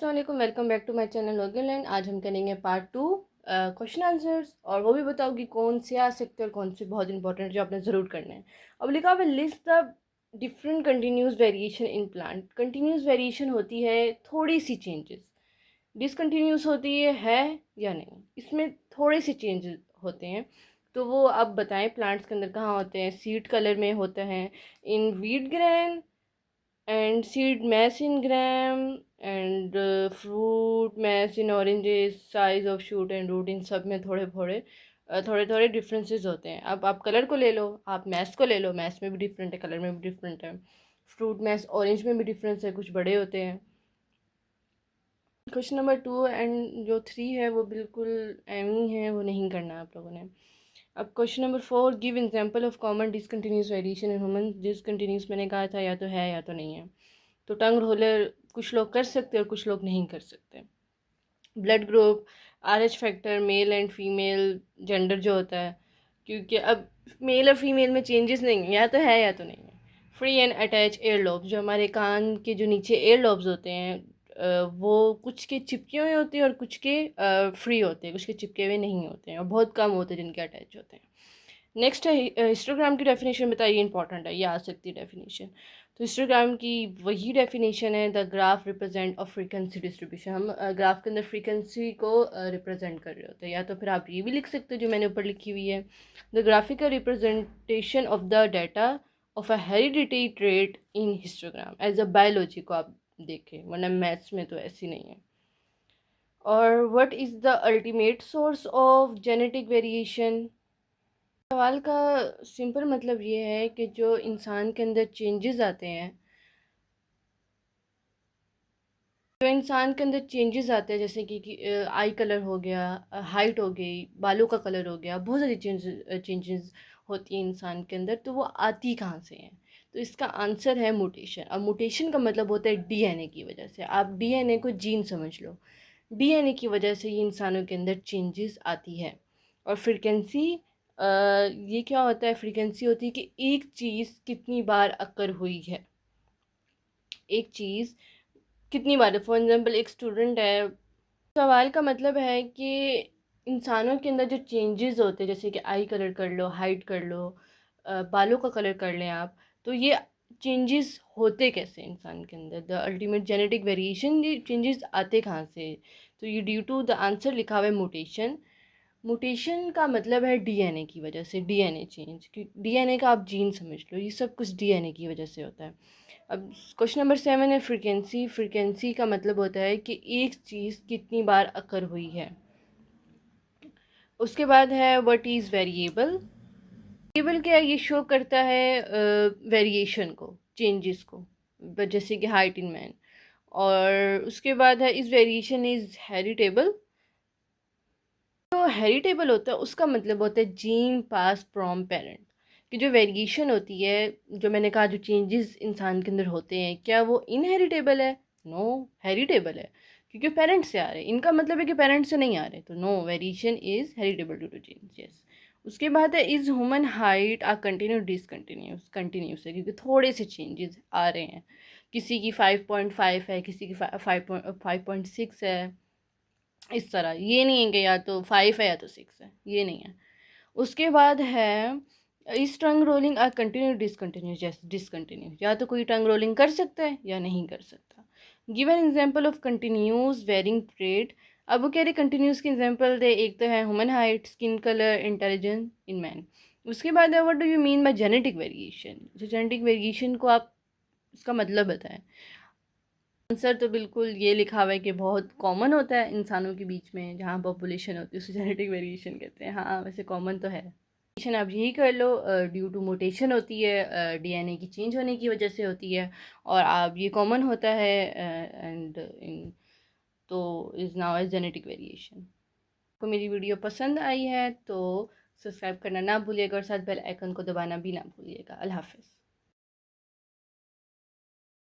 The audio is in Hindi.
अस्सलाम वालेकुम, welcome back to my channel login. आज हम करेंगे पार्ट 2 क्वेश्चन आंसर्स, और वो भी बताओगी कौन से आ सकते हैं और कौन से बहुत इंपॉर्टेंट जो आपने ज़रूर करना है। अब लिखा हुआ list the different continuous variation in plant. Continuous variation होती है थोड़ी सी चेंजेस, डिसकंटिन्यूस होती है या नहीं, इसमें थोड़े से चेंजेस होते हैं। तो वो आप बताएं प्लांट्स के अंदर कहाँ होते हैं। सीड कलर में होता है, इन wheat grain and seed mass in gram and fruit mass in oranges, size of shoot and root, इन सब में थोड़े थोड़े डिफरेंसेस होते हैं। अब आप कलर को ले लो, आप मैस को ले लो, मैस में भी डिफरेंट है, कलर में भी डिफरेंट है। फ्रूट मैस ऑरेंज में भी डिफरेंस है, कुछ बड़े होते हैं। क्वेश्चन नंबर 2 एंड जो 3 है वो बिल्कुल एम ही है, वो नहीं करना है आप लोगों ने। अब question number 4, give example of common discontinuous variation in human. Discontinuous मैंने कहा था या तो है या तो नहीं है। तो टंग रोलर कुछ लोग कर सकते हैं और कुछ लोग नहीं कर सकते। Blood group, RH factor, male and female gender जो होता है, क्योंकि अब मेल और फीमेल में चेंजेस नहीं है, या तो है या तो नहीं है। Free and attach air lobes, जो हमारे कान के जो नीचे एयर लॉब्स होते हैं वो कुछ के चिपके हुए होते हैं और कुछ के फ्री होते हैं, कुछ के चिपके हुए नहीं होते हैं, और बहुत कम होते हैं जिनके अटैच होते हैं। नेक्स्ट है हिस्टोग्राम की डेफिनेशन बताइए, इंपॉर्टेंट है, ये आ सकती है डेफिनेशन। तो हिस्टोग्राम की वही डेफिनेशन है, the graph represent of frequency distribution. हम ग्राफ के अंदर फ्रीक्वेंसी को रिप्रेजेंट कर रहे होते हैं, या तो फिर आप ये भी लिख सकते हो जो मैंने ऊपर लिखी हुई है, the graphical representation of the data of a heredity trait in histogram as a biology को आप देखें, वरना मैथ्स में तो ऐसी नहीं है। और what is the ultimate source of genetic variation. सवाल का सिंपल मतलब ये है कि जो इंसान के अंदर चेंजेस आते हैं, जैसे कि आई कलर हो गया, हाइट हो गई, बालों का कलर हो गया, बहुत सारी चेंजेस होती हैं इंसान के अंदर, तो वो आती कहाँ से हैं। तो इसका आंसर है म्यूटेशन। अब म्यूटेशन का मतलब होता है डीएनए की वजह से। आप डीएनए को जीन समझ लो, डीएनए की वजह से ये इंसानों के अंदर चेंजेस आती है। और फ्रीक्वेंसी, ये क्या होता है, फ्रीक्वेंसी होती है कि एक चीज़ कितनी बार अकर हुई है, एक चीज़ कितनी बार। फॉर एग्जांपल एक स्टूडेंट है, सवाल का मतलब है कि इंसानों के अंदर जो चेंजेस होते हैं, जैसे कि आई कलर कर लो, हाइट कर लो, बालों का कलर कर लें आप, तो ये चेंजेस होते कैसे इंसान के अंदर, द अल्टीमेट जेनेटिक वेरिएशन, ये चेंजेस आते कहाँ से। तो ये ड्यू टू द आंसर लिखा हुआ है म्यूटेशन। म्यूटेशन का मतलब है डीएनए की वजह से, डीएनए चेंज, डीएनए का आप जीन समझ लो, ये सब कुछ डीएनए की वजह से होता है। अब क्वेश्चन नंबर 7 है फ्रीक्वेंसी। फ्रीक्वेंसी का मतलब होता है कि एक चीज़ कितनी बार अकर हुई है। उसके बाद है व्हाट इज़ वेरिएबल। वेरिएबल क्या है, ये शो करता है वेरिएशन को, चेंजेस को, जैसे कि हाइट इन मैन। और उसके बाद है इस वेरिएशन इज़ हेरिटेबल। जो हेरिटेबल होता है उसका मतलब होता है जीन पास फ्रॉम पेरेंट। कि जो वेरिएशन होती है, जो मैंने कहा जो चेंजेस इंसान के अंदर होते हैं, क्या वो इनहेरिटेबल है? नो, हेरिटेबल है, क्योंकि पेरेंट्स से आ रहे हैं। इनका मतलब है कि पेरेंट्स से नहीं आ रहे, तो no, variation is heritable due to changes. उसके बाद है is human height a continue discontinuous. Continuous है क्योंकि थोड़े से चेंजेस आ रहे हैं, किसी की 5.5 है, किसी की 5.6 है, इस तरह। ये नहीं है कि या तो 5 है या तो 6 है, ये नहीं है। उसके बाद है इस टंग रोलिंग आ कंटिन्यू डिसकंटिन्यू। जैसे डिसकंटिन्यू, या तो कोई टंग रोलिंग कर सकता है या नहीं कर सकता। Given example of continuous varying trait. अब वो कह रहे कंटिन्यूस के एग्जांपल दे, एक तो है human height, skin colour, intelligence in man. उसके बाद है what do you mean by genetic variation. जो जेनेटिक वेरिएशन को आप उसका मतलब बताएं। आंसर तो बिल्कुल ये लिखा हुआ है कि बहुत कॉमन होता है इंसानों के बीच में, जहाँ पॉपुलेशन होती है उसे जेनेटिक वेरिएशन कहते हैं। हाँ, वैसे कॉमन तो है। वेरिएशन आप यही कर लो, ड्यू टू म्यूटेशन होती है, डीएनए की चेंज होने की वजह से होती है, और आप ये कॉमन होता है एंड तो is now as genetic variation. को मेरी वीडियो पसंद आई है तो सब्सक्राइब करना ना भूलिएगा और साथ बेल आइकन को दबाना भी ना भूलिएगा। अल्लाह हाफिज़।